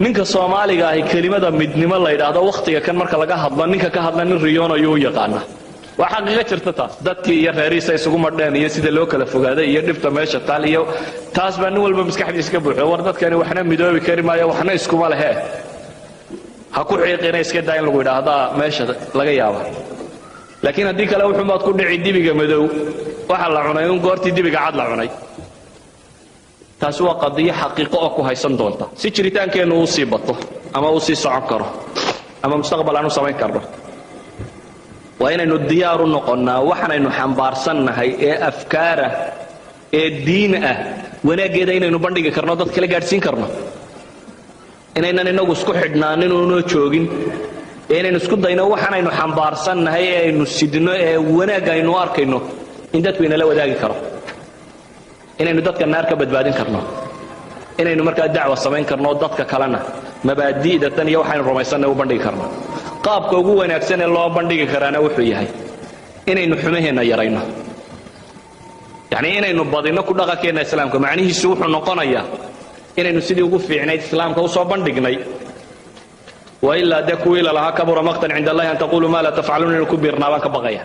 ninka Soomaaliga ah kelimada midnimo la yiraahdo waqtiga kan marka laga hadlo ninka ka hadla nin riyoon ayuu yaqaan waxa xaqiiqo jirta taas dadkii iyo reeriisa isugu madheen iyo sida loo kala fogaaday iyo dhibta meesha taal iyo taas baa nin walba maskaxdiisa ka buuxo war dadkani waxna midoobi kari maayo waxna isku ma lehe ha ku xiiqina iska daa in lagu yiraahdo meesha laga yaabo laakiin hadii kale wuxuu maad ku dhici dibiga madow waxa la cunay in goortii dibiga cad la cunay taas waa qadiyo xaqiiqo oo ku haysan doonta si jiritaankeenu uu sii bato ama uu sii socon karo ama mustaqbal aanu samayn karno waa inaynu diyaar u noqonnaa waxaanaynu xambaarsannahay ee afkaara ee diin ah wanaageeda inaynu bandhigi karno dad kale gaadhsiin karno inaynan inagu isku xidhnaanin oo joogin inaynu isku dayno waxaanaynu xambaarsannahay ee aynu sidno ee wanaag aynu arkayno in dadku inala wadaagi karo inaynu dadka naar ka badbaadin karno inaynu markaa dacwo samayn karno dadka kalena mabaadi'da tan iyo waxaynu rumaysanay u bandhigi karno qaabka ugu wanaagsan ee loo bandhigi karaana wuxuu yahay inaynu xumaheena yarayno yani inaynu badino ku dhaqankeena islaamka macnihiisu wuxuu noqonayaa inaynu sidii ugu fiicnayd islaamka u soo bandhignay wa illa daku ila laha kabura maqtan inda allahi an taqulu ma la taf'aluna kubirna wa ka baqaya